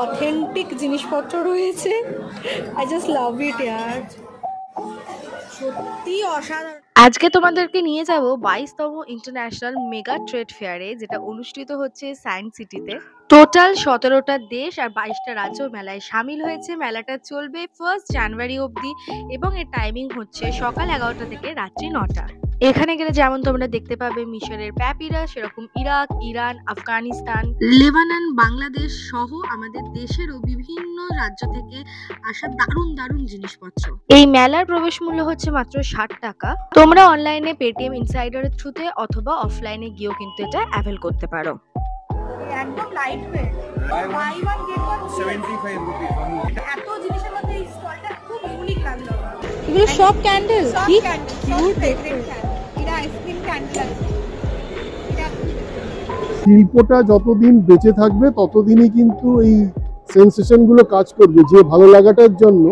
Authentic জিনিসপত্র রয়েছে। I just love ইট ইয়ার, সত্যি অসাধারণ। আজকে তোমাদেরকে নিয়ে যাব 22তম ইন্টারন্যাশনাল মেগা ট্রেড ফেয়ারে, যেটা অনুষ্ঠিত হচ্ছে সায়েন্স সিটিতে। টোটাল 17টা দেশ আর 22টা রাজ্য মেলায় সামিল হয়েছে। মেলাটা চলবে 1 জানুয়ারি অবধি এবং এর টাইমিং হচ্ছে সকাল 11টা থেকে রাত্রি 9টা। এখানে গেলে যেমন তোমরা দেখতে পাবে মিশরের প্যাপিরাস, সেরকম Iraq, Iran, Afghanistan, Lebanon, Bangladesh সহ আমাদের দেশেরও বিভিন্ন রাজ্য থেকে আসা দারুণ দারুণ জিনিসপত্র। এই মেলার প্রবেশ মূল্য হচ্ছে মাত্র 60 টাকা। তোমরা অনলাইনে পেটিএম ইনসাইডারের থ্রুতে অথবা অফলাইনে গিয়েও কিন্তু এটা অ্যাভেল করতে পারো। একদম light weight, buy one get one 75 rupees. এত জিনিসের মধ্যে এই স্টলটা খুব ইউনিক লাগলো। এগুলো সব ক্যান্ডেল, কি কিউট দেখতে। এটা আইসক্রিম ক্যান্ডেল। শিল্পটা যতদিন বেঁচে থাকবে ততদিনই কিন্তু এই সেন্সেশনগুলো কাজ করবে। যে ভালো লাগাটার জন্য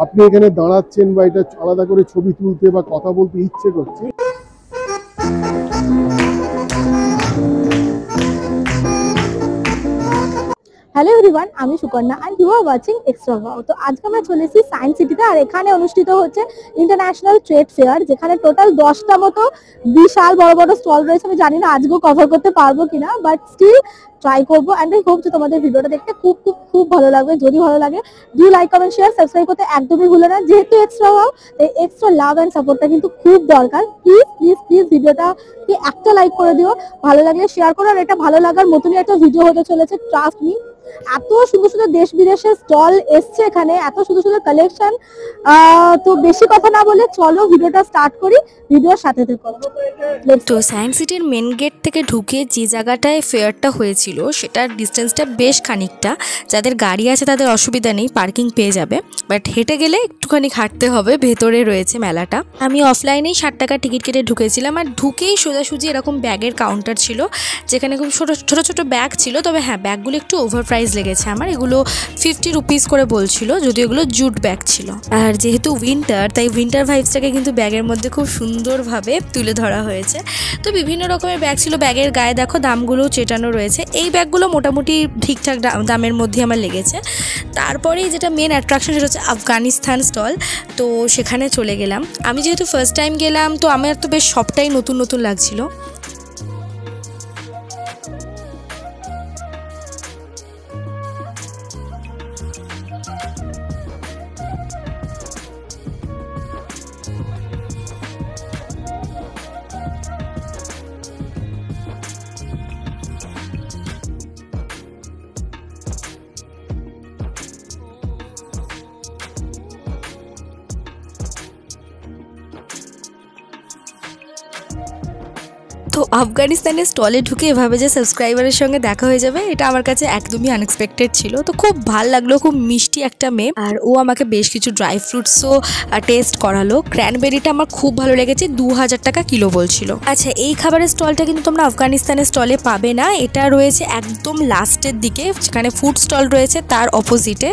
আপনি এখানে দাঁড়াচ্ছেন বা এটা আলাদা করে ছবি তুলতে বা কথা বলতে ইচ্ছে করছে। হ্যালো এভরিওয়ান, আমি Sukanya and you are watching extra wow. তো আজকে আমরা চলে এসেছি সায়েন্স সিটিতে, আর এখানে অনুষ্ঠিত হচ্ছে ইন্টারন্যাশনাল ট্রেড ফেয়ার, যেখানে টোটাল 10টা মতো বিশাল বড় বড় স্টল রয়েছে। আমি জানি না আজকেও কভার করতে পারবো কিনা, বাট স্টিল ট্রাই করবো। অ্যান্ড আই হোপ যে তোমাদের ভিডিওটা দেখতে খুব খুব খুব ভালো লাগবে। যদি ভালো লাগে do like, comment, share, subscribe করতে একদমই ভুলো না। যেহেতু এক্সট্রা ওয়াও, এই এক্সট্রা লাভ অ্যান্ড সাপোর্টটা কিন্তু খুব দরকার। প্লিজ প্লিজ প্লিজ ভিডিওটা একটা লাইক করে দিও, ভালো লাগলে শেয়ার করো। আর এটা ভালো লাগার মতনই একটা ভিডিও হতে চলেছে, ট্রাস্ট মি। এত সুন্দর সুন্দর দেশ বিদেশের স্টল এসছে এখানে, এত সুন্দর সুন্দর কালেকশন। তো বেশি কথা না বলে চলো ভিডিওটা স্টার্ট করি, ভিডিওর সাথে থেকো। তো সায়েন্স সিটির মেন গেট থেকে ঢুকে যে জায়গাটায় ফেয়ারটা হয়েছিল সেটার ডিস্টেন্সটা বেশ খানিকটা। যাদের গাড়ি আছে তাদের অসুবিধা নেই, পার্কিং পেয়ে যাবে, বাট হেঁটে গেলে একটুখানি হাঁটতে হবে। ভেতরে রয়েছে মেলাটা। আমি অফলাইনেই 60 টাকা টিকিট কেটে ঢুকেছিলাম, আর ঢুকেই সোজাসুজি এরকম ব্যাগের কাউন্টার ছিল, যেখানে খুব ছোটো ছোটো ব্যাগ ছিল। তবে হ্যাঁ, ব্যাগগুলো একটু ওভার প্রাইস লেগেছে আমার। এগুলো 50 রুপিস করে বলছিল, যদিও এগুলো জুট ব্যাগ ছিল। আর যেহেতু উইন্টার, তাই উইন্টার ভাইবসটাকে কিন্তু ব্যাগের মধ্যে খুব সুন্দরভাবে তুলে ধরা হয়েছে। তো বিভিন্ন রকমের ব্যাগ ছিল। ব্যাগের গায়ে দেখো দামগুলো চেটানো রয়েছে। এই ব্যাগগুলো মোটামুটি ঠিকঠাক দামের মধ্যে আমার লেগেছে। তারপরেই যেটা মেন অ্যাট্রাকশন সেটা হচ্ছে আফগানিস্তান স্টল। তো সেখানে চলে গেলাম। আমি যেহেতু ফার্স্ট টাইম গেলাম, তো আমার তো বেশ সবটাই নতুন নতুন লাগছিল। তো আফগানিস্তানের স্টলে ঢুকে এভাবে যে সাবস্ক্রাইবারের সঙ্গে দেখা হয়ে যাবে, এটা আমার কাছে একদমই আনএক্সপেক্টেড ছিল। তো খুব ভালো লাগলো, খুব মিষ্টি একটা মেয়ে। আর ও আমাকে বেশ কিছু ড্রাই ফ্রুটসও টেস্ট করালো। ক্র্যানবেরিটা আমার খুব ভালো লেগেছে, 2000 টাকা কিলো বলছিল। আচ্ছা, এই খাবারের স্টলটা কিন্তু তোমরা আফগানিস্তানের স্টলে পাবে না। এটা রয়েছে একদম লাস্টের দিকে, যেখানে ফুড স্টল রয়েছে তার অপোজিটে।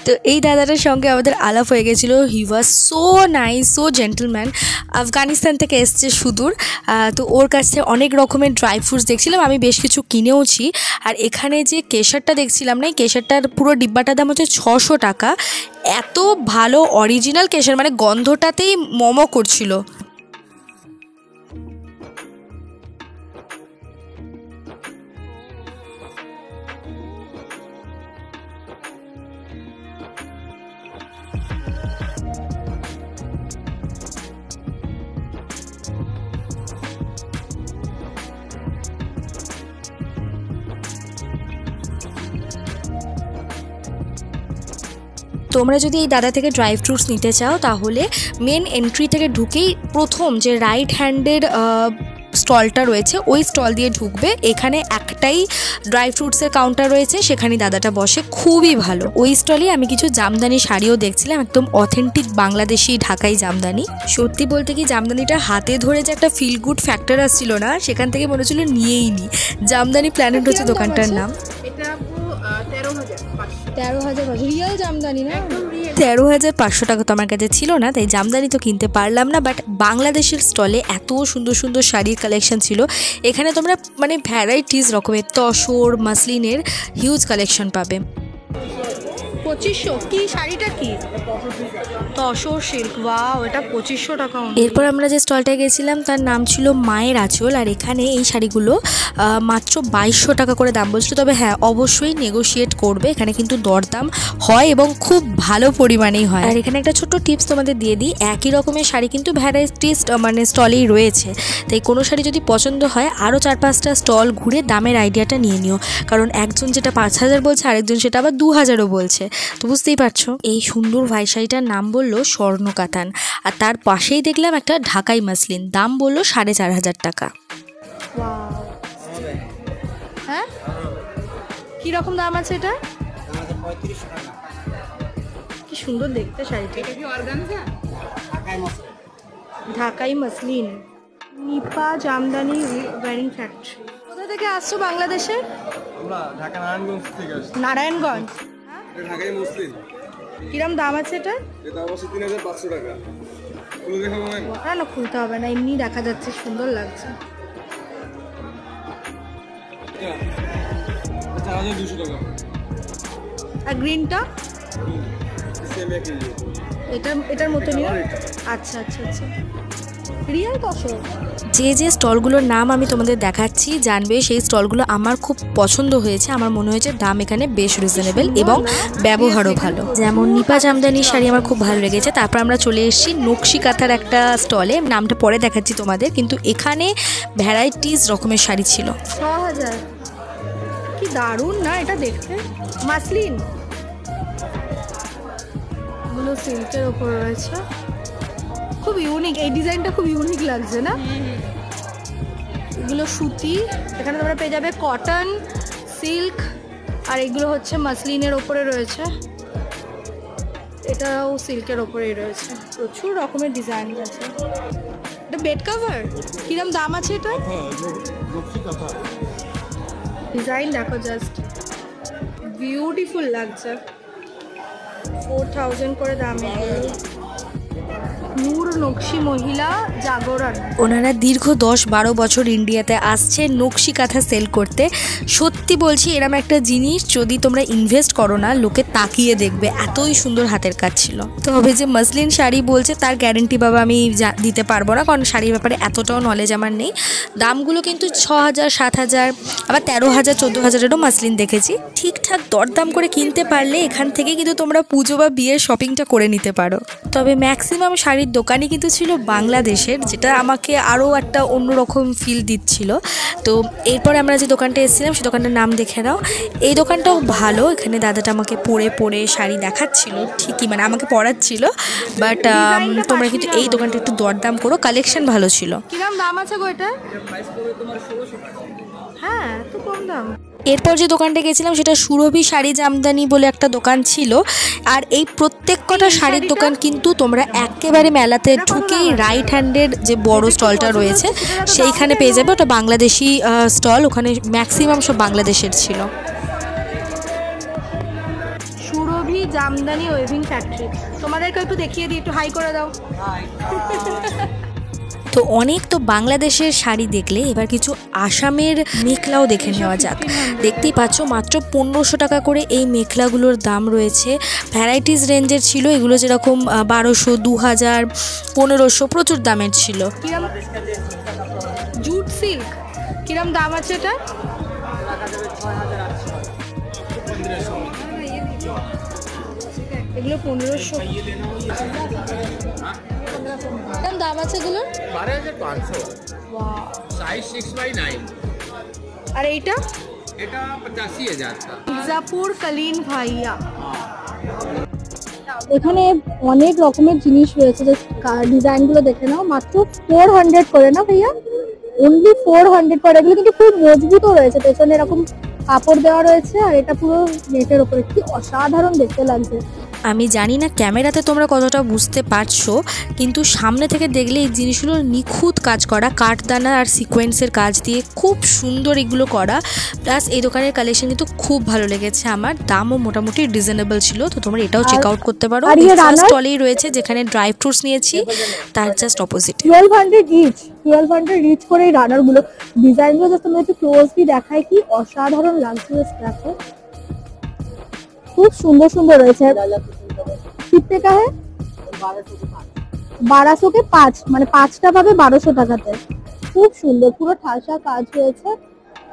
তো এই দাদাটার সঙ্গে আমাদের আলাপ হয়ে গেছিলো। He was so nice, so gentleman. Afghanistan থেকে এসছে সুদূর। তো ওর কাছে অনেক রকমের ড্রাই ফ্রুটস দেখছিলাম, আমি বেশ কিছু কিনেওছি। আর এখানে যে কেশরটা দেখছিলাম না, এই কেশরটার পুরো ডিব্বাটার দাম হচ্ছে 600 টাকা। এত ভালো অরিজিনাল কেশর, মানে গন্ধটাতেই মোমো করছিল। তোমরা যদি এই দাদা থেকে ড্রাই ফ্রুটস নিতে চাও, তাহলে মেন এন্ট্রি থেকে ঢুকেই প্রথম যে রাইট হ্যান্ডের স্টলটা রয়েছে ওই স্টল দিয়ে ঢুকবে। এখানে একটাই ড্রাই ফ্রুটসের কাউন্টার রয়েছে, সেখানে দাদাটা বসে, খুবই ভালো। ওই স্টলে আমি কিছু জামদানি শাড়িও দেখছিলাম, একদম অথেন্টিক বাংলাদেশি ঢাকাই জামদানি। সত্যি বলতে কি জামদানিটা হাতে ধরে যে একটা ফিল গুড ফ্যাক্টর আসছিল না, সেখান থেকে মনে হচ্ছিল নিয়েই নি। জামদানি প্ল্যানেট হচ্ছে দোকানটার নাম। 13,500 রিয়েল জামদানি না? 13,500 টাকা তো আমার কাছে ছিল না, তাই জামদানি তো কিনতে পারলাম না। বাট বাংলাদেশের স্টলে এত সুন্দর সুন্দর শাড়ির কালেকশন ছিল। এখানে তোমরা মানে ভ্যারাইটিস রকমের তসর মাসলিনের হিউজ কালেকশন পাবে। 2500 কি শাড়িটা কি? তসর সিল্ক, ওয়াও, এটা 2500 টাকা। এরপর আমরা যে স্টলটায় গেছিলাম তার নাম ছিল মায়ের আঁচল, আর এখানে এই শাড়িগুলো মাত্র 2200 টাকা করে দাম বলছিল। তবে হ্যাঁ, অবশ্যই নেগোশিয়েট করবে, এখানে কিন্তু দরদাম হয় এবং খুব ভালো পরিমাণেই হয়। আর এখানে একটা ছোট্ট টিপস তোমাদের দিয়ে দিই, একই রকমের শাড়ি কিন্তু ভ্যারাইটিস মানে স্টলেই রয়েছে। তাই কোনো শাড়ি যদি পছন্দ হয় আরও 4-5টা স্টল ঘুরে দামের আইডিয়াটা নিয়ে নিও, কারণ একজন যেটা 5000 বলছে আরেকজন সেটা আবার 2000ও বলছে। তো বুঝতেই পারছো। এই সুন্দর ভাই শাড়িটার নাম বললো স্বর্ণ কাতান, আর তার পাশেই দেখলাম একটা ঢাকাই মাসলিন, দাম বললো 4500 টাকা। হ্যাঁ, কিরকম দাম আছে এটা? কি সুন্দর দেখতে শাড়িটা। Dhakai muslin, Nipa Jamdani wearing factory. কোথা থেকে আসছো বাংলাদেশে? আমরা ঢাকা নারায়ণগঞ্জ থেকে আসছি। নারায়ণগঞ্জ। এটা ঢাকাই মুসলিম। কিরম দাম আছে এটা? এটা দাম আছে 3500 টাকা। খুলে দেখাবো ম্যাম? না না, খুলতে হবে না, এমনি দেখা যাচ্ছে, সুন্দর লাগছে। এটা 4200 টাকা। আর গ্রিনটা? সেম একই। এটার মতনই না? আচ্ছা আচ্ছা আচ্ছা, রিয়েল তসর। যে যে স্টলগুলোর নাম আমি তোমাদের দেখাচ্ছি জানবে সেই স্টলগুলো আমার খুব পছন্দ হয়েছে। আমার মনে হয়েছে দাম এখানে বেশ রিজনেবল এবং ব্যবহারও ভালো। যেমন নিপা জামদানি শাড়ি আমার খুব ভালো লেগেছে। তারপর আমরা চলে এসেছি নকশি কাঁথার একটা স্টলে, নামটা পরে দেখাচ্ছি তোমাদের, কিন্তু এখানে ভ্যারাইটিস রকমের শাড়ি ছিল। 6000, কি দারুণ না এটা দেখতে। মাসলিন গুলো সিল্কের ওপর রয়েছে, খুব ইউনিক, এই ডিজাইনটা খুব ইউনিক লাগছে না? এগুলো সুতি, এখানে তোমরা পেয়ে যাবে কটন, সিল্ক, আর এগুলো হচ্ছে মাসলিনের ওপরে রয়েছে, এটাও সিল্কের ওপরেই রয়েছে। প্রচুর রকমের ডিজাইন আছে। এটা বেড কভার, কিরম দাম আছে এটা? ডিজাইন দেখো, জাস্ট বিউটিফুল লাগছে। 4000 করে দাম। নূর নকশি মহিলা জাগরণ, ওনারা দীর্ঘ 10-12 বছর ইন্ডিয়াতে আসছে নকশি কাঁথা সেল করতে। সত্যি বলছি, এরম একটা জিনিস যদি তোমরা ইনভেস্ট করো না, লোকে তাকিয়ে দেখবে, এতই সুন্দর হাতের কাজ ছিল। তবে যে মাসলিন শাড়ি বলছে তার গ্যারেন্টি বাবা আমি দিতে পারবো না, কারণ শাড়ির ব্যাপারে এতটাও নলেজ আমার নেই। দামগুলো কিন্তু 6000, 7000, আবার 13000, 14000-এরও মাসলিন দেখেছি। ঠিকঠাক দরদাম করে কিনতে পারলে এখান থেকে কিন্তু তোমরা পুজো বা বিয়ের শপিংটা করে নিতে পারো। তবে ম্যাক্সিমাম শাড়ির দোকানই কিন্তু ছিল বাংলাদেশের, যেটা আমাকে আরও একটা অন্যরকম ফিল দিচ্ছিল। তো এরপরে আমরা যে দোকানটা এসেছিলাম সেই দোকানটার নাম দেখে নাও। এই দোকানটাও ভালো, এখানে দাদাটা আমাকে পরে শাড়ি দেখাচ্ছিল, ঠিকই মানে আমাকে পরাচ্ছিল। বাট তোমরা কিন্তু এই দোকানটা একটু দরদাম করো, কালেকশন ভালো ছিল। কিরম দাম আছে গো এটা? হ্যাঁ, তো কম দাম। এরপর যে দোকানটা গেছিলাম সেটা সুরভি শাড়ি জামদানি বলে একটা দোকান ছিল। আর এই প্রত্যেক কটা শাড়ির দোকান কিন্তু তোমরা একেবারে মেলাতে ঢুকেই রাইট হ্যান্ডের যে বড় স্টলটা রয়েছে সেইখানে পেয়ে যাবে। ওটা বাংলাদেশি স্টল, ওখানে ম্যাক্সিমাম সব বাংলাদেশের ছিল। সুরভি জামদানি ওয়েভিং ফ্যাক্টরি, তোমাদেরকে একটু দেখিয়ে দিই, একটু হাই করে দাও। তো অনেক তো বাংলাদেশের শাড়ি দেখলে, এবার কিছু আসামের মেখলাও দেখে নেওয়া যাক। দেখতেই পাচ্ছ মাত্র 1500 টাকা করে এই মেখলাগুলোর দাম রয়েছে। ভ্যারাইটিস রেঞ্জের ছিল এগুলো, যেরকম 1200, 2000, 1500, প্রচুর দামের ছিল। কিরম জুট সিল্ক, কিরম দাম আছে এটা? এগুলো 1500 দাম আছে এগুলো। 12500। Wow, size 6/9। আর এইটা? এটা 85000 का। মির্জাপুর কালীন ভাইয়া। এখানে অনেক রকমের জিনিস রয়েছে, যে ডিজাইনগুলো দেখে নাও, মাত্র 400 করে না ভাইয়া? অনলি 400 করে। এগুলো কিন্তু খুব মজবুতও রয়েছে, পেছনে এরকম কাপড় দেওয়া রয়েছে আর এটা পুরো নেটের উপরে, কি অসাধারণ দেখতে লাগছে। আমি জানি না ক্যামেরাতে তোমরা কতটা বুঝতে পারছো, কিন্তু সামনে থেকে দেখলে এই জিনিসগুলো নিখুঁত কাজ করা, কাঠদানা আর সিকোয়েন্সের কাজ দিয়ে খুব সুন্দর এগুলো করা। প্লাস এই দোকানের কালেকশন কিন্তু খুব ভালো লেগেছে আমার, দামও মোটামুটি রিজনেবল ছিল, তো তোমরা এটাও চেক আউট করতে পারো। স্টলেই রয়েছে যেখানে ড্রাই ফ্রুটস নিয়েছি তার জাস্ট অপোজিট। 1200 ইচ করে এই রানার গুলো, ডিজাইনগুলো জাস্ট তোমরা একটু ক্লোজলি দেখায়, কি অসাধারণ লাগছে দেখো, খুব সুন্দর সুন্দর রয়েছে। কিতনে কা হ্যায়? 1200 के 5, মানে 5টা পাবে 1200 টাকাতে। খুব সুন্দর, পুরো ঠাসা কাজ হয়েছে।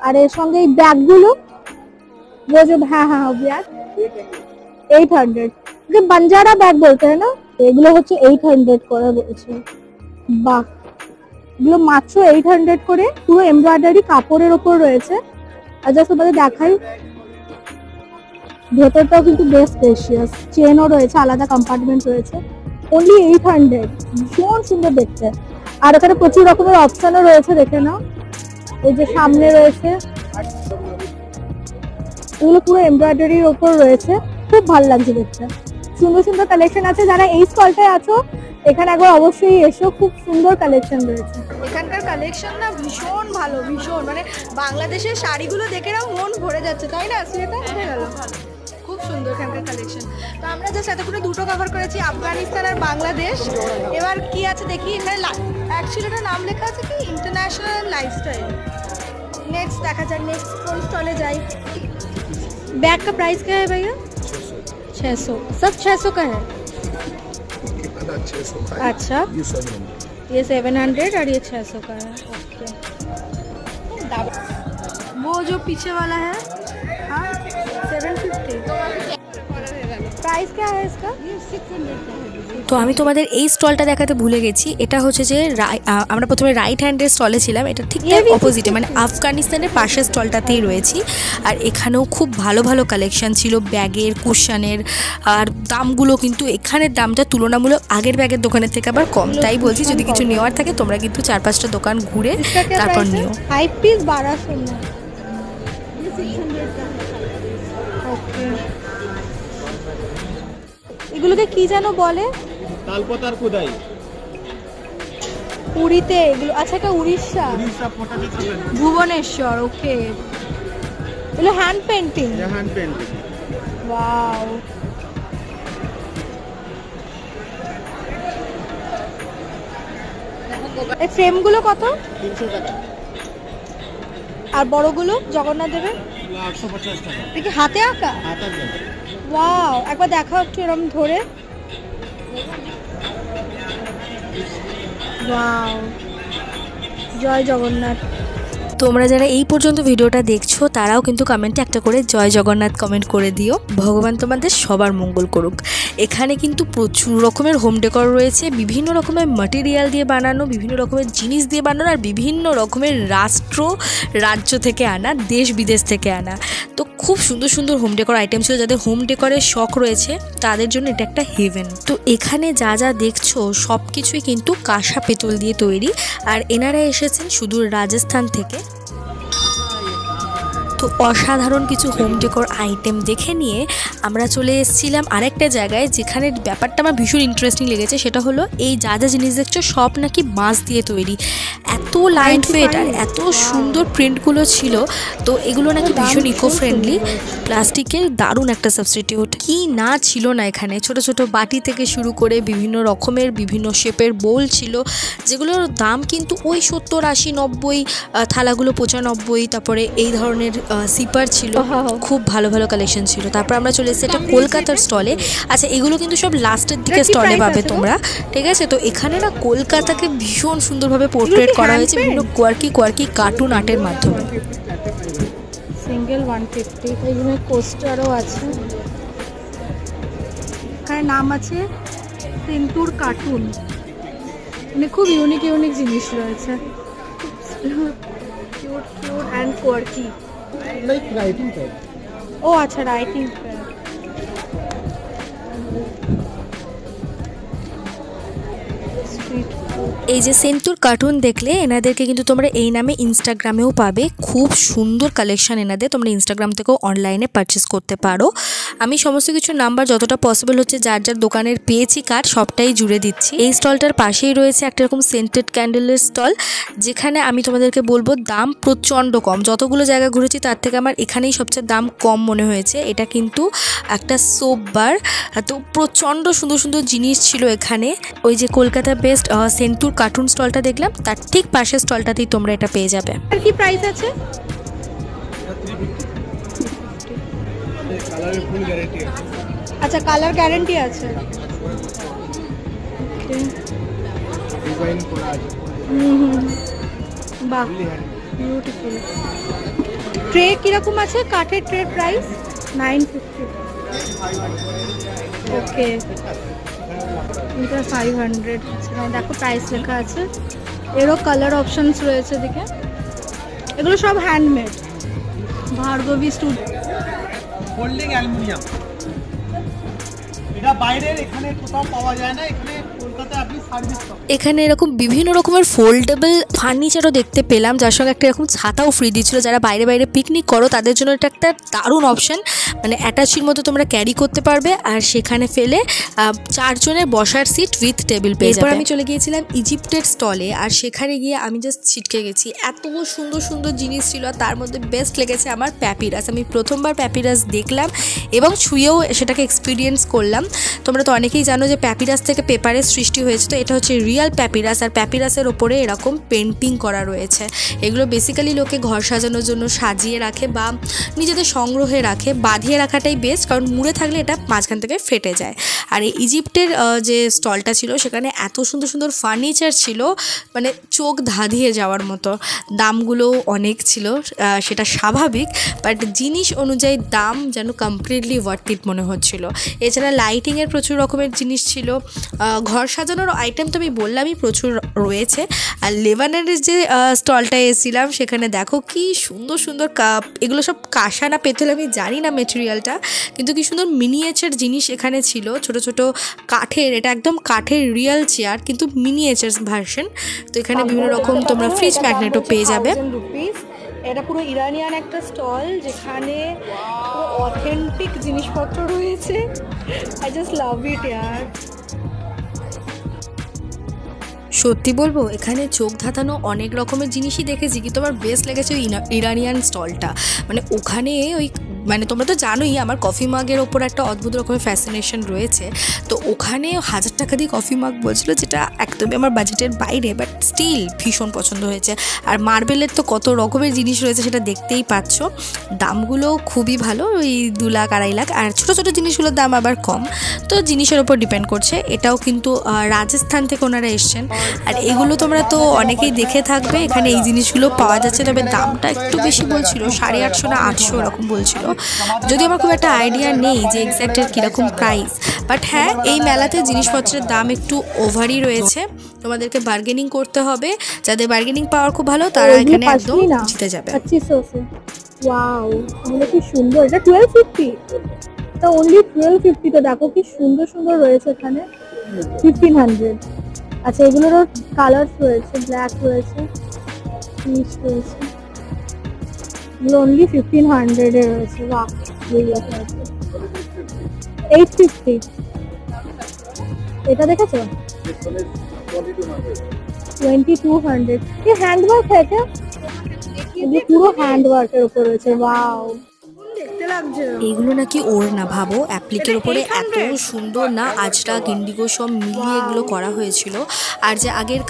আর এর সঙ্গে এই ব্যাগগুলো, वो जो হ্যাঁ ব্যাগ 800, যে বাঞ্জারা ব্যাগ বলতে হয় না, এগুলো হচ্ছে 800 করে বলছে। বাহ, এগুলো মাত্র 800 করে, পুরো এমব্রয়ডারি কাপড়ের উপর রয়েছে। আর জাস্ট তোমাদের দেখাই, ভেতরটাও কিন্তু বেশ স্পেশিয়াস, চেনও রয়েছে, আলাদা কম্পার্টমেন্ট রয়েছে। অনলি 800, ভীষণ সুন্দর দেখতে। আর এখানে প্রচুর রকমের অপশনও রয়েছে, দেখে নাও। এই যে সামনে রয়েছে, এগুলো পুরো এমব্রয়ডারির উপর রয়েছে, খুব ভালো লাগছে দেখতে। সুন্দর সুন্দর কালেকশন আছে। যারা এই স্টলটায় আছো এখানে একবার অবশ্যই এসো, খুব সুন্দর কালেকশন রয়েছে। এখানকার কালেকশন না ভীষণ ভালো, ভীষণ, মানে বাংলাদেশের শাড়িগুলো দেখে নাও মন ভরে যাচ্ছে, তাই না শ্বেতা? খুব সুন্দর এখানকার কালেকশন। তো আমরা জাস্ট এতক্ষণে দুটো কভার করেছি, আফগানিস্তান আর বাংলাদেশ। এবার কি আছে দেখি, এখানে অ্যাকচুয়ালি এটা নাম লেখা আছে কি ইন্টারন্যাশনাল লাইফস্টাইল। नेक्स्ट देखा जाए, नेक्स्ट कौन स्टॉले जाए। बैग का प्राइस क्या है भैया? 600, सब 600 का है। अच्छा, ये 700 और ये 600 का है। ओके, वो जो पीछे वाला है, हाँ 750। प्राइस क्या है इसका? 600 का है। তো আমি তোমাদের এই স্টলটা দেখাতে ভুলে গেছি। এটা হচ্ছে যে আমরা প্রথমে রাইট হ্যান্ডের স্টলে ছিলাম, এটা ঠিক অপোজিটে, মানে আফগানিস্তানের পাশের স্টলটাতেই রয়েছি। আর এখানেও খুব ভালো ভালো কালেকশন ছিল ব্যাগের, কুশনের। আর দামগুলো কিন্তু এখানের দামটা তুলনামূলক আগের ব্যাগের দোকানের থেকে আবার কম। তাই বলছি যদি কিছু নেওয়ার থাকে তোমরা কিন্তু 4-5টা দোকান ঘুরে তারপর নিও। 5 পিস 1200। এগুলোকে কি যেন বলে? তালপতার খোদাই, পুরীতে এগুলো। আচ্ছা, এটা উড়িষ্যা, ভুবনেশ্বর। ওকে, এগুলো hand painting. Hand painting. Wow, এই ফ্রেমগুলো কত? 300 টাকা। আর বড়গুলো জগন্নাথ দেবের 850 টাকা। দেখি হাতে আঁকা। হাতে আঁকা। ওয়াও, একবার দেখাও একটু এরকম ধরে। ওয়াও, জয় জগন্নাথ। তোমরা যারা এই পর্যন্ত ভিডিওটা দেখছো তারাও কিন্তু কমেন্টে একটা করে জয় জগন্নাথ কমেন্ট করে দিও। ভগবান তোমাদের সবার মঙ্গল করুক। এখানে কিন্তু প্রচুর রকমের হোম ডেকর রয়েছে, বিভিন্ন রকমের ম্যাটেরিয়াল দিয়ে বানানো, বিভিন্ন রকমের জিনিস দিয়ে বানানো, আর বিভিন্ন রকমের রাজ্য থেকে আনা, দেশ বিদেশ থেকে আনা। তো খুব সুন্দর সুন্দর হোম ডেকর আইটেম ছিল। যাদের হোম ডেকরের শখ রয়েছে তাদের জন্য এটা একটা হেভেন। তো এখানে যা যা দেখছো সব কিছুই কিন্তু কাঁসা পেতল দিয়ে তৈরি। আর এনারা এসেছেন সুদূর রাজস্থান থেকে। তো অসাধারণ কিছু হোম ডেকর আইটেম দেখে নিয়ে আমরা চলে এসেছিলাম আরেকটা জায়গায়, যেখানে ব্যাপারটা আমার ভীষণ ইন্টারেস্টিং লেগেছে। সেটা হলো এই যা যা জিনিস দেখছো সব নাকি বাঁশ দিয়ে তৈরি। এত লাইট ওয়েট আর এত সুন্দর প্রিন্টগুলো ছিল। তো এগুলো নাকি ভীষণ ইকো ফ্রেন্ডলি, প্লাস্টিকের দারুণ একটা সাবস্টিটিউট। কি না ছিল না এখানে, ছোট ছোট বাটি থেকে শুরু করে বিভিন্ন রকমের বিভিন্ন শেপের বোল ছিল, যেগুলোর দাম কিন্তু ওই 70, 80, 90, থালাগুলো 95। তারপরে এই ধরনের সিপার ছিল, খুব ভালো ভালো কালেকশন ছিল। তারপর আমরা চলে এসেছি একটা কলকাতার স্টলে। আচ্ছা, এগুলো কিন্তু সব লাস্টের দিকে স্টলে পাবে তোমরা, ঠিক আছে? তো এখানে না কলকাতাকে ভীষণ সুন্দরভাবে পোর্ট্রেট করা হয়েছে বিভিন্ন কোয়ার্কি কার্টুন আর্টের মাধ্যমে। সিঙ্গেল 150, এই জন্য কোস্টারও আছে। এখানে নাম আছে সিন্টুর কার্টুন, মানে খুব ইউনিক জিনিস রয়েছে, cute and quirky. Like writing pad. ও আচ্ছা, রাইটিং প্যাড। এই যে সেন্টুর কার্টুন দেখলে এনাদেরকে কিন্তু তোমরা এই নামে ইনস্টাগ্রামেও পাবে। খুব সুন্দর কালেকশন এনাদের, তোমরা ইনস্টাগ্রাম থেকেও অনলাইনে পারচেস করতে পারো। আমি সমস্ত কিছু নাম্বার যতটা পসিবল হচ্ছে যার যার দোকানের পেয়েছি কার্ড সবটাই জুড়ে দিচ্ছি। এই স্টলটার পাশেই রয়েছে একটা এরকম সেন্টেড ক্যান্ডেলের স্টল, যেখানে আমি তোমাদেরকে বলবো দাম প্রচণ্ড কম। যতগুলো জায়গা ঘুরেছি তার থেকে আমার এখানেই সবচেয়ে দাম কম মনে হয়েছে। এটা কিন্তু একটা সোপ বার, তো প্রচণ্ড সুন্দর সুন্দর জিনিস ছিল এখানে। ওই যে কলকাতা বেস্ট সেন্টুর কার্টুন স্টলটা দেখলাম তার ঠিক পাশের স্টলটাতেই তোমরা এটা পেয়ে যাবে। আর কি প্রাইস আছে? আচ্ছা, কালার গ্যারান্টি আছে। বাহ, বিউটিফুল। ট্রে কিরকম আছে? কাঠের ট্রে প্রাইস 950। ওকে, এটা 500। দেখো প্রাইস লেখা আছে, এরও কালার অপশনস রয়েছে দিকে। এগুলো সব handmade, Bhargavi studio. Folding aluminium, এটা বাইরের এখানে কোথাও পাওয়া যায় না, এখানে কলকাতায় আপনি সার্ভিস পাবেন। এখানে এরকম বিভিন্ন রকমের ফোল্ডেবল ফার্নিচারও দেখতে পেলাম, যার সঙ্গে একটা এরকম ছাতাও ফ্রি দিচ্ছিল। যারা বাইরে বাইরে পিকনিক করো তাদের জন্য এটা একটা দারুণ অপশন, মানে অ্যাটাচির মতো তোমরা ক্যারি করতে পারবে, আর সেখানে ফেলে 4 জনের বসার সিট উইথ টেবিল পেয়ে যাবে। এরপর আমি চলে গিয়েছিলাম ইজিপ্টের স্টলে, আর সেখানে গিয়ে আমি জাস্ট ছিটকে গেছি। এত সুন্দর সুন্দর জিনিস ছিল, তার মধ্যে বেস্ট লেগেছে আমার প্যাপিরাস। আমি প্রথমবার প্যাপিরাস দেখলাম এবং ছুঁয়েও সেটাকে এক্সপিরিয়েন্স করলাম। তোমরা তো অনেকেই জানো যে প্যাপিরাস থেকে পেপারের সৃষ্টি হয়েছে, তো এটা হচ্ছে রিয়াল প্যাপিরাস, আর প্যাপিরাসের ওপরে এরকম পেন্টিং করা রয়েছে। এগুলো বেসিক্যালি লোকে ঘর সাজানোর জন্য সাজিয়ে রাখে বা নিজেদের সংগ্রহে রাখে। বাঁধিয়ে রাখাটাই বেস্ট, কারণ মুড়ে থাকলে এটা মাঝখান থেকে ফেটে যায়। আর এই ইজিপ্টের যে স্টলটা ছিল সেখানে এত সুন্দর সুন্দর ফার্নিচার ছিল, মানে চোখ ধাঁধিয়ে যাওয়ার মতো। দামগুলো অনেক ছিল, সেটা স্বাভাবিক, বাট জিনিস অনুযায়ী দাম যেন কমপ্লিটলি ওয়ার্থ ইট মনে হচ্ছিল। এছাড়া লাইটিংয়ের প্রচুর রকমের জিনিস ছিল, ঘর সাজানোর আইটেম তো আমি বললামই প্রচুর রয়েছে। আর লেবানের যে স্টলটায় এসেছিলাম সেখানে দেখো কি সুন্দর সুন্দর কাপ, এগুলো সব কাঁসা না পেতল আমি জানি না মেটেরিয়ালটা, কিন্তু কি সুন্দর মিনিয়েচার জিনিস এখানে ছিল। ছোট ছোট কাঠের, এটা একদম কাঠের রিয়েল চেয়ার কিন্তু মিনিয়েচার ভার্সন। তো এখানে বিভিন্ন রকম তোমরা ফ্রিজ ম্যাগনেটও পেয়ে যাবে। এটা পুরো ইরানিয়ান একটা স্টল, যেখানে পুরো অথেন্টিক জিনিসপত্র রয়েছে। আই জাস্ট লাভ ইট ইয়ার। সত্যি বলবো, এখানে চোখ ধাঁধানো অনেক রকমের জিনিসই দেখেছি, কিন্তু আমার বেস্ট লেগেছে ওই ইরানিয়ান স্টলটা। মানে ওখানে ওই, মানে তোমরা তো জানোই আমার কফি মাগের ওপর একটা অদ্ভুত রকমের ফ্যাসিনেশন রয়েছে। তো ওখানে 1000 টাকা দিয়ে কফি মাগ বলছিল, যেটা একদমই আমার বাজেটের বাইরে, বাট স্টিল ভীষণ পছন্দ হয়েছে। আর মার্বেলের তো কত রকমের জিনিস রয়েছে সেটা দেখতেই পাচ্ছ। দামগুলো খুবই ভালো, ওই 2 লাখ 2.5 লাখ। আর ছোটো ছোটো জিনিসগুলোর দাম আবার কম, তো জিনিসের ওপর ডিপেন্ড করছে। এটাও কিন্তু রাজস্থান থেকে ওনারা এসছেন। আর এগুলো তোমরা তো অনেকেই দেখে থাকবে, এখানে এই জিনিসগুলো পাওয়া যাচ্ছে, তবে দামটা একটু বেশি বলছিল, 850 না 800 এরকম বলছিল। যদি আমার খুব একটা আইডিয়া নেই যে এক্স্যাক্টের কীরকম প্রাইস, বাট হ্যাঁ এই মেলাতে জিনিসপত্রের দাম একটু ওভারই রয়েছে। তোমাদেরকে বার্গেনিং করতে হবে, যাদের বার্গেনিং পাওয়ার খুব ভালো তারা এখানে একদম জিতে যাবে। ওয়াও, এগুলো কি সুন্দর। এটা 1250, এটা অনলি 1250। তো দেখো কি সুন্দর সুন্দর রয়েছে এখানে। 1500। আচ্ছা, এগুলোরও কালার রয়েছে, ব্ল্যাক রয়েছে, পিচ রয়েছে। এগুলো অনলি 1500 এ রয়েছে। বাহ, 850। এটা দেখেছো 2200। ये हैंडवर्क है क्या? ये पूरा हैंडवर्केर ऊपर রয়েছে। ওয়াও, দেখতে লাগছে। এগুলো নাকি ওর না, ভাবো অ্যাপ্লিকের উপরে এত সুন্দর না আজরাক ইন্ডিগো সব মিলিয়ে এগুলো করা হয়েছিল। আর যে আগের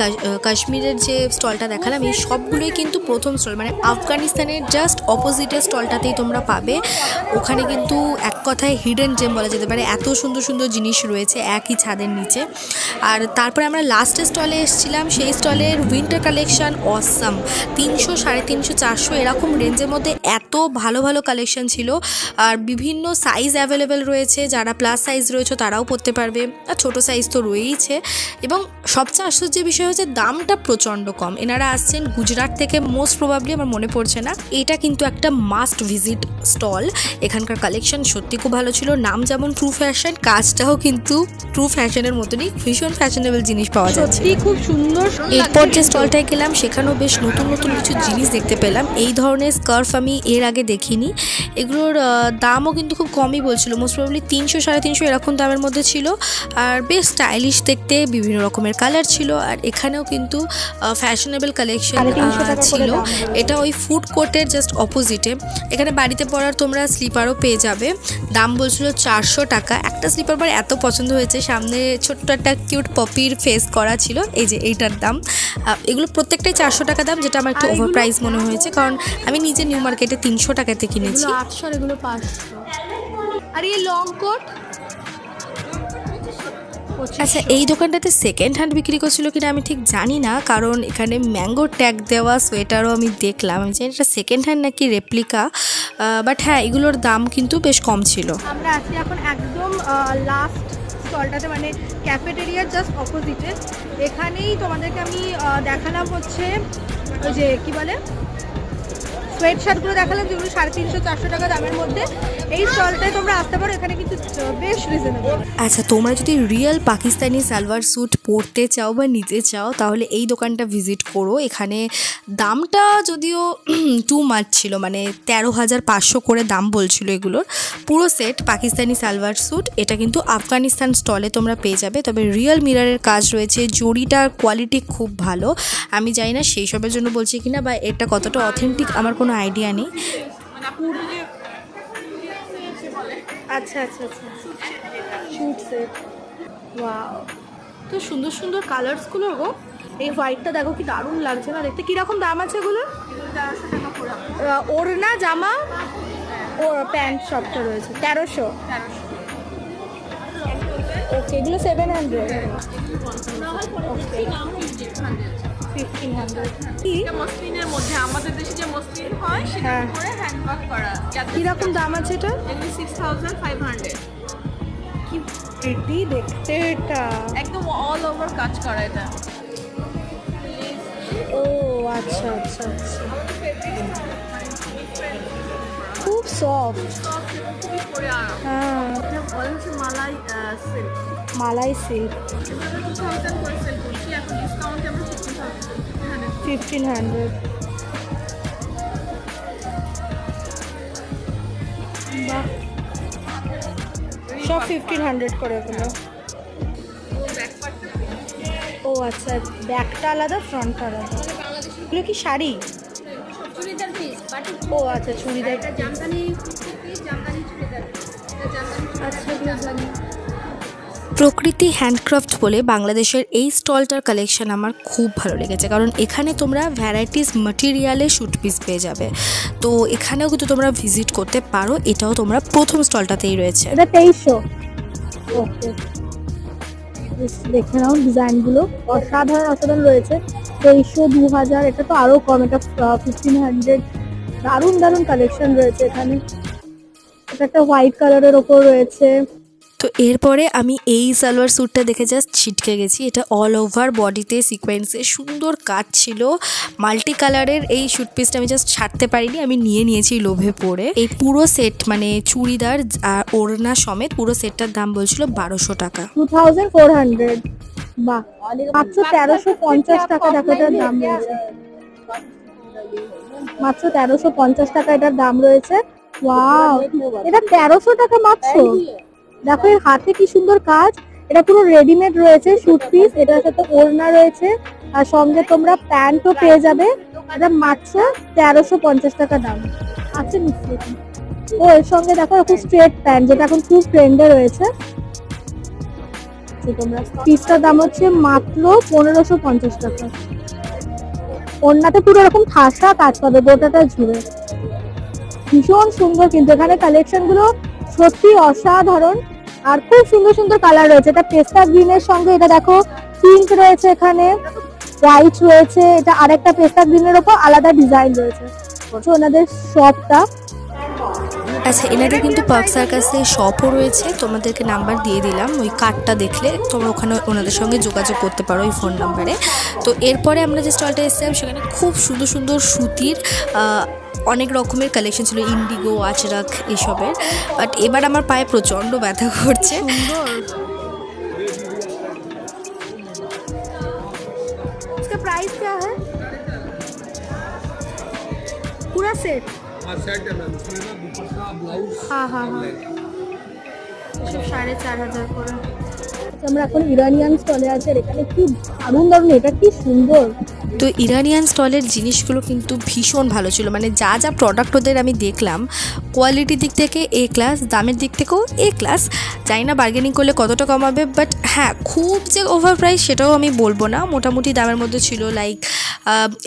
কাশ্মীরের যে স্টলটা দেখালাম, এই সবগুলোই কিন্তু প্রথম স্টল, মানে আফগানিস্তানের জাস্ট অপোজিটের স্টলটাতেই তোমরা পাবে। ওখানে কিন্তু এক কথায় হিডেন জেম বলা যেতে পারে, এত সুন্দর সুন্দর জিনিস রয়েছে একই ছাদের নিচে। আর তারপরে আমরা লাস্টের স্টলে এসেছিলাম, সেই স্টলের উইন্টার কালেকশন অসাম। 300, 350, 400 এরকম রেঞ্জের মধ্যে এত ভালো ভালো কালেকশন ছিল। আর বিভিন্ন সাইজ অ্যাভেলেবেল রয়েছে, যারা প্লাস সাইজ রয়েছে তারাও পরতে পারবে, আর ছোটো সাইজ তো রয়েইছে। এবং সবচেয়ে আশ্চর্যের বিষয় হচ্ছে দামটা প্রচণ্ড কম। এনারা আসছেন গুজরাট থেকে, মোস্ট প্রবাবলি, আমার মনে পড়ছে না। এটা কিন্তু একটা মাস্ট ভিজিট স্টল। এখানকার কালেকশন সত্যি খুব ভালো ছিল। নাম যেমন ট্রু ফ্যাশন, কাজটাও কিন্তু ট্রু ফ্যাশনের মতনই, ভীষণ ফ্যাশনেবল জিনিস পাওয়া যাচ্ছে, খুব সুন্দর। এরপর যে স্টলটায় গেলাম সেখানেও বেশ নতুন নতুন কিছু জিনিস দেখতে পেলাম। এই ধরনের স্কার্ফ আমি এর আগে দেখিনি। এগুলোর দামও কিন্তু খুব কমই বলছিল, মোস্ট প্রবাবলি 300-350 এরকম দামের মধ্যে ছিল। আর বেশ স্টাইলিশ দেখতে, বিভিন্ন রকমের কালার ছিল। আর এখানেও কিন্তু ফ্যাশনেবল কালেকশন ছিল। এটা ওই ফুড কোর্টের জাস্ট অপোজিটে। এখানে বাড়িতে পরার তোমরা স্লিপারও পেয়ে যাবে। দাম বলছিল 400 টাকা। একটা স্লিপার আমার এত পছন্দ হয়েছে, সামনে ছোট্ট একটা কিউট পপির ফেস করা ছিল। এই যে এইটার দাম, এগুলো প্রত্যেকটাই 400 টাকা দাম, যেটা আমার একটু ওভার প্রাইস মনে হয়েছে, কারণ আমি নিজে নিউ মার্কেটে 300 টাকাতে কিনেছি। 800, এগুলো 500। আর এই লং কোট, আচ্ছা, এই দোকানটাতে সেকেন্ড হ্যান্ড বিক্রি করছিল কিনা আমি ঠিক জানি না, কারণ এখানে ম্যাঙ্গো ট্যাগ দেওয়া সোয়েটারও আমি দেখলাম। আমি জানি এটা সেকেন্ড হ্যান্ড নাকি রেপ্লিকা, বাট হ্যাঁ, এগুলোর দাম কিন্তু বেশ কম ছিল। আমরা আছি এখন একদম লাস্ট স্টলটাতে, মানে ক্যাফেটেরিয়ার জাস্ট অপোজিটে। এখানেই তোমাদেরকে আমি দেখালাম হচ্ছে ওই যে কি বলে সোয়েট শার্টগুলো দেখালাম, যেগুলো 350-400 টাকা দামের মধ্যে। এই স্টলটায় তোমরা আসতে পারো, এখানে কিন্তু বেশ রিজনেবল। আচ্ছা, তোমরা যদি রিয়েল পাকিস্তানি সালোয়ার স্যুট পরতে চাও বা নিতে চাও, তাহলে এই দোকানটা ভিজিট করো। এখানে দামটা যদিও টু মাচ ছিল, মানে 13,500 করে দাম বলছিল এগুলোর। পুরো সেট পাকিস্তানি সালোয়ার স্যুট, এটা কিন্তু আফগানিস্তান স্টলে তোমরা পেয়ে যাবে। তবে রিয়েল মিররের কাজ রয়েছে, জরিটার কোয়ালিটি খুব ভালো। আমি জানি না সেই সবের জন্য বলছি কিনা, বা এটা কতটা অথেন্টিক আমার কোনো আইডিয়া নেই। আচ্ছা আচ্ছা আচ্ছা, শুট সেট। ওয়াও, তো সুন্দর সুন্দর কালার্সগুলো গো। এই হোয়াইটটা দেখো কি দারুণ লাগছে না দেখতে। কীরকম দাম আছে এগুলো? 1300 টাকা পুরো। ওড়না, জামা ও প্যান্ট সবটা রয়েছে 1300। ওকে, এগুলো 700। ওকে, 1500। কি মসলিনের মধ্যে আমাদের দেশে যে মসলিন হয় সেটা করে হ্যান্ডওয়ার্ক করা। কিরকম দাম আছে এটা? এগুলো 6500। কি প্রিটি দেখতে এটা, একদম অল ওভার কাজ করা এটা। ও আচ্ছা আচ্ছা আচ্ছা, খুব সফট। খুবই পরে আরাম। হ্যাঁ, এটা বলা হচ্ছে মালাই সিল্ক। মালাই সিল্ক। 2000 করে সেল করছি, এখন ডিসকাউন্টে আমরা 1500। বাহ, সব 1500 করে এগুলো। ও আচ্ছা, ব্যাকটা আলাদা, ফ্রন্টটা আলাদা। এগুলো কি শাড়ি? চুড়িদার পিস, বাটি। ও আচ্ছা, চুড়িদার। জামদানি পিস, জামদানি চুড়িদার। আচ্ছা, এগুলো জানি। প্রকৃতি হ্যান্ডক্রাফট বলে বাংলাদেশের এই স্টলটার কালেকশন আমার খুব ভালো লেগেছে, কারণ এখানে তোমরা ভ্যারাইটিস ম্যাটেরিয়ালে শুট পিস পেয়ে যাবে। তো এখানেও কিন্তু তোমরা ভিজিট করতে পারো। এটাও তোমরা প্রথম স্টলটাতেই রয়েছে। এটা 2300। ওকে, দেখে নাও ডিজাইনগুলো অসাধারণ অসাধারণ রয়েছে। 2300, 2000, এটা তো আরও কম, এটা 1500। দারুণ দারুণ কালেকশন রয়েছে এখানে। এটা একটা হোয়াইট কালারের ওপর রয়েছে। তো এরপরে আমি এই সালোয়ার স্যুটটা দেখে জাস্ট ছিটকে গেছি। এটা অল ওভার বডিতে সিকোয়েন্সে সুন্দর কাজ ছিল, মাল্টি কালারের। এই স্যুট পিসটা আমি জাস্ট ছাড়তে পারিনি, আমি নিয়ে নিয়েছি লোভে পড়ে। এই পুরো সেট, মানে চুড়িদার আর ওড়না সমেত পুরো সেটটার দাম বলছিল 1200 টাকা। 2400। বাহ, মাত্র 1350 টাকা। দেখো এটার দাম রয়েছে মাত্র 1350 টাকা এটার দাম রয়েছে। ওয়াও, এটা 1300 টাকা মাত্র। দেখো এর হাতে কি সুন্দর কাজ। এটা পুরো রেডিমেড রয়েছে শুট পিস। এটার সাথে ওড়না রয়েছে, আর সঙ্গে তোমরা প্যান্টও পেয়ে যাবে। এটা মাত্র 1350 টাকা দাম আছে নিশ্চয়ই। ও এর সঙ্গে দেখো এরকম স্ট্রেট প্যান্ট, যেটা এখন খুব ট্রেন্ডে রয়েছে। তোমরা পিসটার দাম হচ্ছে মাত্র 1550 টাকা। ওড়নাতে পুরো এরকম ঠাসা কাজ পাবে গোটাটা জুড়ে, ভীষণ সুন্দর। কিন্তু এখানে কালেকশন গুলো সত্যি অসাধারণ, আর খুব সুন্দর সুন্দর কালার রয়েছে। এটা পেস্তা গ্রিনের সঙ্গে এটা দেখো পিঙ্ক রয়েছে, এখানে হোয়াইট রয়েছে। এটা আরেকটা পেস্তা গ্রিনের ওপর আলাদা ডিজাইন রয়েছে। ওনাদের শপটা আচ্ছা, এনাদের কিন্তু পার্ক সার্কাসে শপও রয়েছে, তোমাদেরকে নাম্বার দিয়ে দিলাম, ওই কার্ডটা দেখলে তোমরা ওখানে ওনাদের সঙ্গে যোগাযোগ করতে পারো ওই ফোন নাম্বারে। তো এরপরে আমরা যে স্টলটা এসেছিলাম সেখানে খুব সুন্দর সুন্দর সুতির অনেক রকমের কালেকশন ছিল, ইন্ডিগো, আচরাক এসবের। বাট এবার আমার পায়ে প্রচণ্ড ব্যথা করছে। प्राइस क्या है? पूरा सेट? हाँ सेट है मैम, उसमें ना दुपट्टा ब्लाउज। हाँ हाँ हाँ। সব 4500 করে। আমরা এখন ইরানিয়ান স্টলে আছে, আর এখানে কি দারুণ দারুণ, এটা কি সুন্দর। তো ইরানিয়ান স্টলের জিনিসগুলো কিন্তু ভীষণ ভালো ছিল, মানে যা যা প্রোডাক্ট ওদের আমি দেখলাম কোয়ালিটির দিক থেকে এ ক্লাস, দামের দিক থেকেও এ ক্লাস। জানি না বার্গেনিং করলে কতটা কমাবে, বাট হ্যাঁ খুব যে ওভার প্রাইস সেটাও আমি বলবো না, মোটামুটি দামের মধ্যে ছিল। লাইক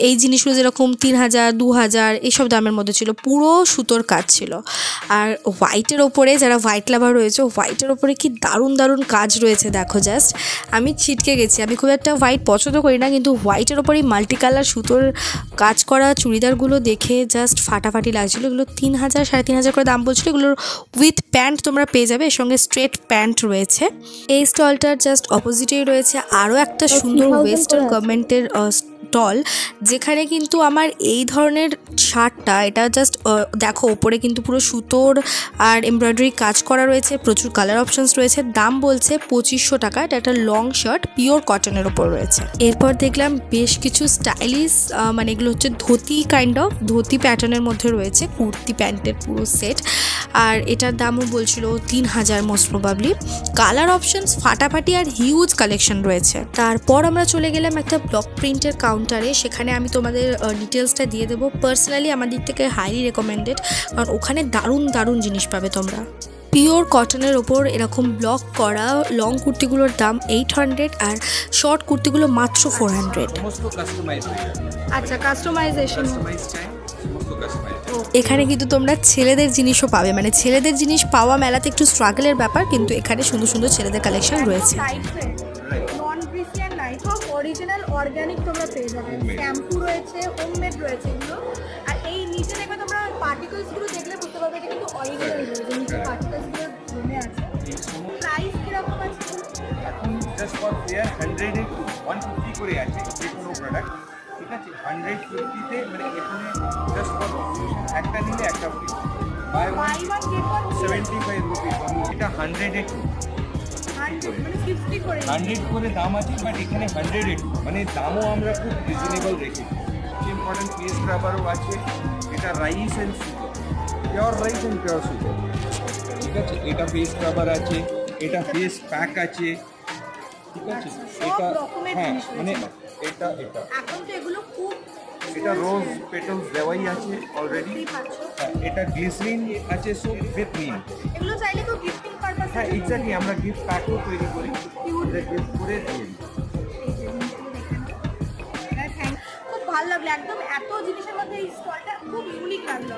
এই জিনিসগুলো যেরকম 3000 2000 এইসব দামের মধ্যে ছিল, পুরো সুতোর কাজ ছিল। আর হোয়াইটের ওপরে, যারা হোয়াইট লাভার রয়েছে, হোয়াইটের ওপরে কি দারুণ দারুণ কাজ রয়েছে দেখো, জাস্ট আমি ছিটকে গেছি। আমি খুব একটা হোয়াইট পছন্দ করি না, কিন্তু হোয়াইটের ওপরেই মাল্টি কালার সুতোর কাজ করা চুড়িদারগুলো দেখে জাস্ট ফাটাফাটি লাগছিলো। এগুলো 3000 3500 করে দাম বলছিল। এগুলোর উইথ প্যান্ট তোমরা পেয়ে যাবে, এর সঙ্গে স্ট্রেট প্যান্ট রয়েছে। এই স্টলটার জাস্ট অপোজিটেই রয়েছে আরও একটা সুন্দর ওয়েস্টার্ন গভর্নমেন্টের স্টল, যেখানে কিন্তু আমার এই ধরনের শার্টটা, এটা জাস্ট দেখো ওপরে কিন্তু পুরো সুতোর আর এমব্রয়ডারি কাজ করা রয়েছে, প্রচুর কালার অপশনস রয়েছে। দাম বলছে 2500 টাকা। এটা একটা লং শার্ট, পিওর কটনের ওপর রয়েছে। এরপর দেখলাম বেশ কিছু স্টাইলিশ, মানে এগুলো হচ্ছে ধুতি কাইন্ড অফ, ধুতি প্যাটার্নের মধ্যে রয়েছে, কুর্তি প্যান্টের পুরো সেট। আর এটার দামও বলছিল 3000 মোস্ট প্রবাবলি। কালার অপশনস ফাটাফাটি আর হিউজ কালেকশন রয়েছে। তারপর আমরা চলে গেলাম একটা ব্লক প্রিন্টের কাউন্টারে, সেখানে আমি তোমাদের ডিটেলসটা দিয়ে দেবো। পার্সোনালি আমার দিক থেকে হাইলি রেকমেন্ডেড, কারণ ওখানে দারুণ দারুণ জিনিস পাবে তোমরা। পিওর কটনের ওপর এরকম ব্লক করা লং কুর্তিগুলোর দাম 800 আর শর্ট কুর্তিগুলো মাত্র 400। আচ্ছা, কাস্টমাইজেশন এখানে কিন্তু তোমরা ছেলেদের জিনিসও পাবে, মানে ছেলেদের জিনিস পাওয়া মেলাতে একটু স্ট্রাগলের ব্যাপার, কিন্তু এখানে সুন্দর সুন্দর ছেলেদের কালেকশন রয়েছে। নন ব্রিসিয়ান নাই, সব অরিজিনাল অর্গানিক তোমরা পেয়ে যাবে। শ্যাম্পু রয়েছে, হোমমেড রয়েছে এগুলো। আর এই নিচে দেখবে তোমরা পার্টিকলসগুলো দেখলে বুঝতে পারবে এটা কিন্তু অরিজিনাল রয়েছে, নিচে পার্টিকলসগুলো জমে আছে। প্রাইস কিরকম আছে এখন? জাস্ট ফর ফেয়ার 100 এ 150 করে আছে যে কোনো প্রোডাক্ট, ঠিক আছে? 150 তে মানে এখানে জাস্ট ফর একটা নিলে একটা free, buy one get one 75 rupees. এটা 100 এ 100 করে দাম আছে, বাট এখানে 100 এ মানে দামও আমরা খুব রিজনেবল রেখেছি। ইম্পর্টেন্ট ফেস স্ক্রাবারও আছে, এটা rice and sugar, pure rice and pure sugar, ঠিক আছে? এটা ফেস স্ক্রাবার আছে, এটা ফেস প্যাক আছে, ঠিক আছে? এটা হ্যাঁ মানে এটা এখন তো এগুলো খুব, এটা রোজ পেটালস দেওয়াই আছে অলরেডি। হ্যাঁ, এটা গ্লিসারিন আছে সব উইথ নিম। এগুলো চাইলে তো গিফটিং পারপাস। হ্যাঁ এক্স্যাক্টলি, আমরা গিফট প্যাকও তৈরি করি, গিফট করে দিই। খুব ভালো লাগলো, একদম এত জিনিসের মধ্যে এই স্টলটা খুব ইউনিক লাগলো।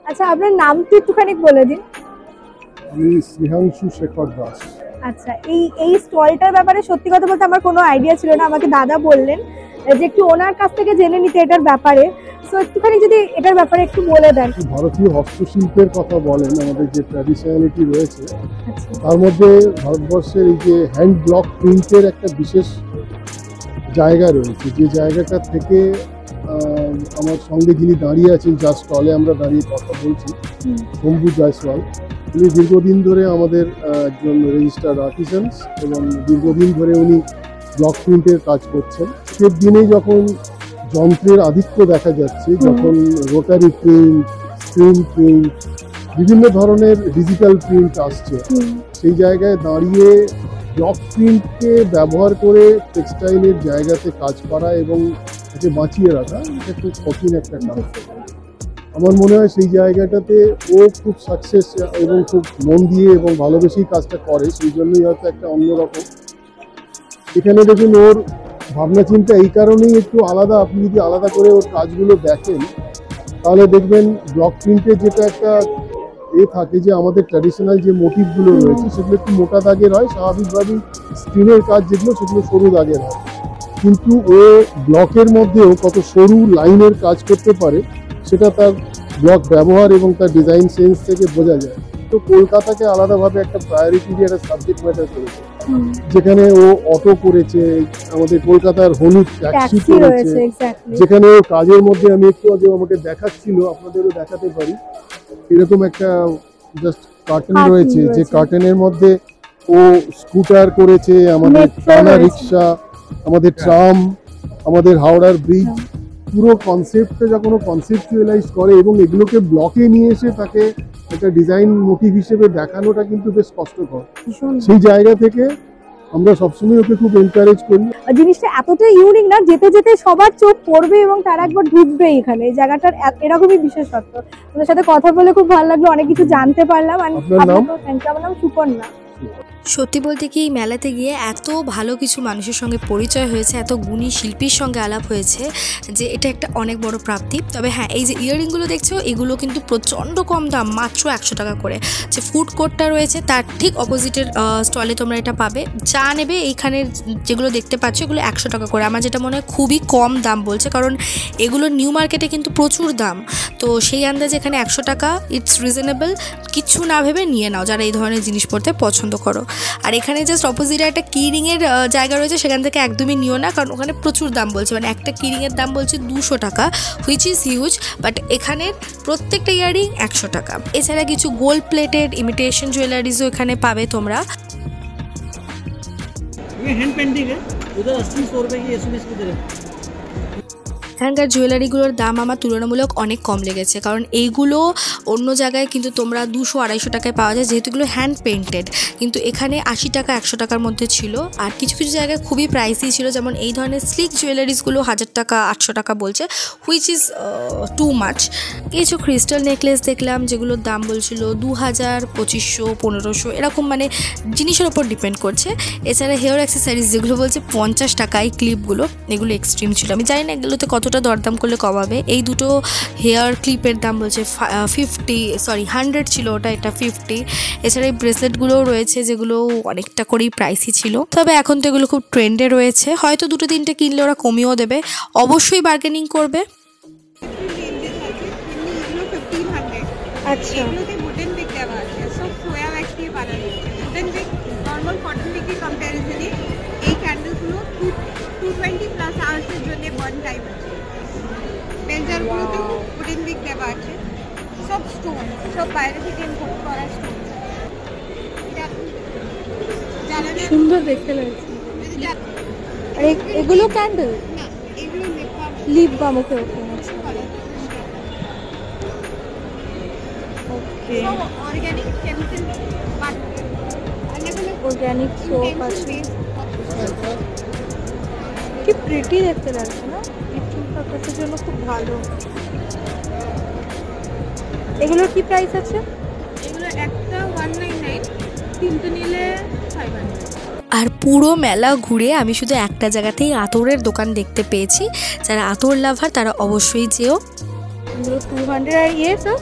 আচ্ছা, আপনার নামটা একটুখানি বলে দিন। আমি শ্রীহাংশু শেখর দাস। আচ্ছা, এই স্টলটার ব্যাপারে সত্যি কথা বলতে আমার কোনো আইডিয়া ছিল না, আমাকে দাদা বললেন যে একটু ওনার কাছ থেকে জেনে নিতে এটার ব্যাপারে। সো একটুখানি যদি এটার ব্যাপারে একটু বলে দেন। ভারতীয় হস্তশিল্পের কথা বলেন, আমাদের যে ট্র্যাডিশনালিটি রয়েছে তার মধ্যে ভারতবর্ষের এই যে হ্যান্ড ব্লক প্রিন্টের একটা বিশেষ জায়গা রয়েছে, যে জায়গাটা থেকে আমার সঙ্গে যিনি দাঁড়িয়ে আছেন, যার স্টলে আমরা দাঁড়িয়ে কথা বলছি, শম্ভু জয়সওয়াল, উনি দীর্ঘদিন ধরে আমাদের একজন রেজিস্টার্ড আর্টিসানস এবং দীর্ঘদিন ধরে উনি ব্লক প্রিন্টের কাজ করছেন। সে দিনে যখন যন্ত্রের আধিক্য দেখা যাচ্ছে, যখন রোটারি প্রিন্ট, স্ক্রিন প্রিন্ট, বিভিন্ন ধরনের ডিজিটাল প্রিন্ট আসছে, সেই জায়গায় দাঁড়িয়ে ব্লক প্রিন্টকে ব্যবহার করে টেক্সটাইলের জায়গাতে কাজ করা এবং একে বাঁচিয়ে রাখা, এটা খুব কঠিন একটা কাজ। আমার মনে হয় সেই জায়গাটাতে ও খুব সাকসেস এবং খুব মন দিয়ে এবং ভালোবেসেই কাজটা করে, সেই জন্যই হয়তো একটা অন্যরকম। এখানে দেখুন ওর ভাবনা চিন্তা এই কারণেই একটু আলাদা। আপনি যদি আলাদা করে ওর কাজগুলো দেখেন তাহলে দেখবেন ব্লক প্রিন্টের যেটা একটা থাকে যে আমাদের ট্র্যাডিশনাল যে মোটিভগুলো রয়েছে সেগুলো একটু মোটা দাগের হয়, স্বাভাবিকভাবেই স্ক্রিনের কাজ যেগুলো সেগুলো সরু দাগের হয়। কিন্তু ও ব্লকের মধ্যেও কত সরু লাইনের কাজ করতে পারে সেটা তার ব্লক ব্যবহার এবং তার ডিজাইন সেন্স থেকে বোঝা যায়। তো কলকাতাকে আলাদাভাবে একটা প্রায়োরিটি দিয়ে একটা সাবজেক্ট ম্যাটার করেছে, যেখানে ও অটো করেছে, আমাদের কলকাতার হলুদ ট্যাক্সি করেছে, যেখানে ও কাজের মধ্যে আমি একটু আগে আমাকে দেখাচ্ছিল, আপনাদেরও দেখাতে পারি, এরকম একটা জাস্ট কার্টেন রয়েছে, যে কার্টেনের মধ্যে ও স্কুটার করেছে, আমাদের টানা রিক্সা, আমাদের ট্রাম, আমাদের হাওড়ার ব্রিজ, পুরো কনসেপ্টটা যখন ও কনসেপচুয়ালাইজ করে এবং এগুলোকে ব্লকে নিয়ে এসে তাকে একটা ডিজাইন মোটিভ হিসেবে দেখানোটা কিন্তু বেশ কষ্টকর। সেই জায়গা থেকে আমরা সবসময় ওকে খুব এনকারেজ করি। জিনিসটা এতটাই ইউনিক না, যেতে যেতে সবার চোখ পড়বে এবং তারা একবার ঢুকবে এখানে। এই জায়গাটার এরকমই বিশেষত্ব। আপনার সাথে কথা বলে খুব ভালো লাগলো, অনেক কিছু জানতে পারলাম। আপনার নাম? আমার নাম সুকন্যা। সত্যি বলতে কি এই মেলাতে গিয়ে এত ভালো কিছু মানুষের সঙ্গে পরিচয় হয়েছে, এত গুণী শিল্পীর সঙ্গে আলাপ হয়েছে যে এটা একটা অনেক বড় প্রাপ্তি। তবে হ্যাঁ, এই যে ইয়াররিংগুলো দেখছো এগুলো কিন্তু প্রচণ্ড কম দাম, মাত্র 100 টাকা করে। যে ফুড কোর্টটা রয়েছে তার ঠিক অপোজিটের স্টলে তোমরা এটা পাবে। যা নেবে এইখানের যেগুলো দেখতে পাচ্ছ এগুলো 100 টাকা করে। আমার যেটা মনে হয় খুবই কম দাম বলছে, কারণ এগুলো নিউ মার্কেটে কিন্তু প্রচুর দাম। তো সেই আন্দাজে এখানে 100 টাকা, ইটস রিজনেবল। কিছু না ভেবে নিয়ে নাও যারা এই ধরনের জিনিস পড়তে পছন্দ করো। আর এখানে জাস্ট অপোজিটে একটা কিরিংয়ের জায়গা রয়েছে, সেখান থেকে একদমই নিও না, কারণ ওখানে প্রচুর দাম বলছে। মানে একটা কিরিংয়ের দাম বলছে 200 টাকা, হুইচ ইজ হিউজ। বাট এখানের প্রত্যেকটা ইয়ারিং 100 টাকা। এছাড়া কিছু গোল্ড প্লেটেড ইমিটেশন জুয়েলারিজও এখানে পাবে তোমরা। ये हैंड पेंटिंग है, उधर 80-100 रुपए की एसएमएस की तरह। এখানকার জুয়েলারিগুলোর দাম আমার তুলনামূলক অনেক কম লেগেছে, কারণ এইগুলো অন্য জায়গায় কিন্তু তোমরা 200-250 টাকায় পাওয়া যায়, যেহেতু এগুলো হ্যান্ড পেইন্টেড। কিন্তু এখানে 80 টাকা 100 টাকার মধ্যে ছিল। আর কিছু কিছু জায়গায় খুবই প্রাইসই ছিল, যেমন এই ধরনের স্লিক জুয়েলারিসগুলো 1000 টাকা 800 টাকা বলছে, হুইচ ইজ টু মাচ। কিছু ক্রিস্টাল নেকলেস দেখলাম যেগুলোর দাম বলছিল 2000, 2500, 1500 এরকম, মানে জিনিসের ওপর ডিপেন্ড করছে। এছাড়া হেয়ার অ্যাক্সেসরিজ যেগুলো বলছে 50 টাকা, এই ক্লিপগুলো, এগুলো এক্সট্রিম ছিল। আমি জানি না এগুলোতে কতটা দরদাম করলে কমাবে। এই দুটো হেয়ার ক্লিপের দাম বলছে 100 ছিল ওটা, এটা 50। এছাড়া এই ব্রেসলেটগুলোও রয়েছে যেগুলো অনেকটা করেই প্রাইসই ছিল। তবে এখন তো এগুলো খুব ট্রেন্ডে রয়েছে, হয়তো 2-3টে কিনলে ওরা কমিয়েও দেবে। অবশ্যই বার্গেনিং করবে। আচ্ছা, এগুলোতে উডেন বিগ দেওয়া আছে, সব সোয়া ওয়্যাক্স দিয়ে বানানো হয়েছে। উডেন বিগ নর্মাল কটন বিগের কম্প্যারিজনে এই ক্যান্ডেলগুলো 220+ আওয়ার্সের জন্য বার্ন টাইম আছে। বেলজারগুলোতেও উডেন বিগ দেওয়া আছে, সব স্টোন, সব বাইরে থেকে ইম্পোর্ট করা স্টোন। সুন্দর দেখতে লাগছে। এগুলো ক্যান্ডেল না, এগুলো লিপ বাম। ওকে ওকে, আচ্ছা ওকে। অর্গানিক কেমিক্যাল অর্গানিক সোপ আছে। কি প্রিটি দেখতে লাগছে না, গিফটিং পারপাসের জন্য খুব ভালো। এগুলোর কি প্রাইস আছে? এগুলো একটা 199, তিনটে নিলে 500। আর পুরো মেলা ঘুরে আমি শুধু একটা জায়গাতেই আতরের দোকান দেখতে পেয়েছি। যারা আতর লাভার তারা অবশ্যই যেও। এগুলো 200 আর ये सब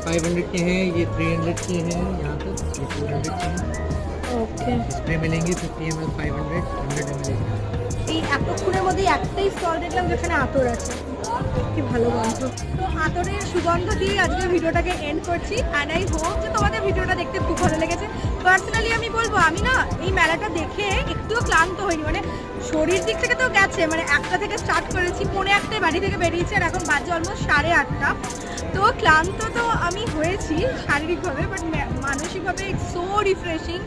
500 के हैं, ये 300 के हैं, यहाँ पे ये 200 के हैं। ओके, स्प्रे मिलेंगे 50 ml, 500, 100 ml। এই এতক্ষণের মধ্যে একটাই স্টল দেখলাম যেখানে আতর আছে। কি ভালো গন্ধ। তো আতরের সুগন্ধ দিয়ে আজকে ভিডিওটাকে এন্ড করছি। অ্যান্ড আই হোপ যে তোমাদের ভিডিওটা দেখতে খুব ভালো লেগেছে। পার্সোনালি আমি বলবো, আমি না এই মেলাটা দেখে একটুও ক্লান্ত হইনি। মানে শরীর দিক থেকে তো গেছে, মানে 1টা থেকে স্টার্ট করেছি, 1:45 বাড়ি থেকে বেরিয়েছি, আর এখন বাজে অলমোস্ট 8:30। তো ক্লান্ত তো আমি হয়েছি শারীরিকভাবে, বাট মানসিকভাবে সো রিফ্রেশিং।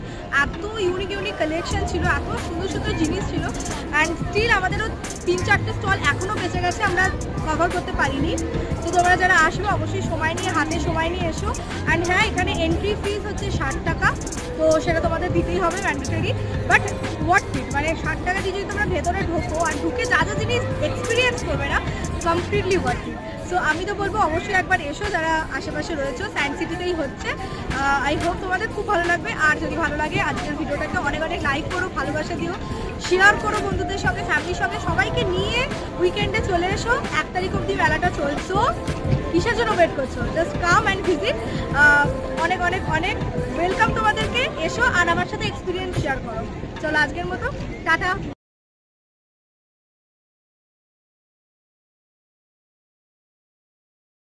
এত ইউনিক ইউনিক কালেকশন ছিল, এত সুন্দর সুন্দর জিনিস ছিল। অ্যান্ড স্টিল আমাদেরও 3-4টে স্টল এখনও বেঁচে গেছে, আমরা কভার করতে পারিনি। তো তোমরা যারা আসবে অবশ্যই সময় নিয়ে, হাতে সময় নিয়ে এসো। অ্যান্ড হ্যাঁ, এখানে এন্ট্রি ফিস হচ্ছে 60 টাকা, তো সেটা তোমাদের দিতেই হবে, ম্যান্ডেটরি। বাট ওয়ার্থ ইট, মানে 60 টাকা দিয়ে যদি তোমরা ভেতরে ঢোকো আর ঢুকে যা যা জিনিস এক্সপিরিয়েন্স করবে না, কমপ্লিটলি ওয়ার্থ ইট। সো আমি তো বলবো অবশ্যই একবার এসো যারা আশেপাশে রয়েছে, সায়েন্স সিটিতেই হচ্ছে। আই হোপ তোমাদের খুব ভালো লাগবে। আর যদি ভালো লাগে আজকের ভিডিওটাকে অনেক অনেক লাইক করো, ভালোবাসা দিও, শেয়ার করো বন্ধুদের সঙ্গে, ফ্যামিলির সঙ্গে, সবাইকে নিয়ে উইকেন্ডে চলে এসো। 1 তারিখ অবধি মেলাটা চলছো, কিসের জন্য ওয়েট করছো? Just come and visit. অনেক অনেক অনেক ওয়েলকাম তোমাদেরকে। এসো আর আমার সাথে এক্সপিরিয়েন্স শেয়ার করো। চলো আজকের মতো টাটা।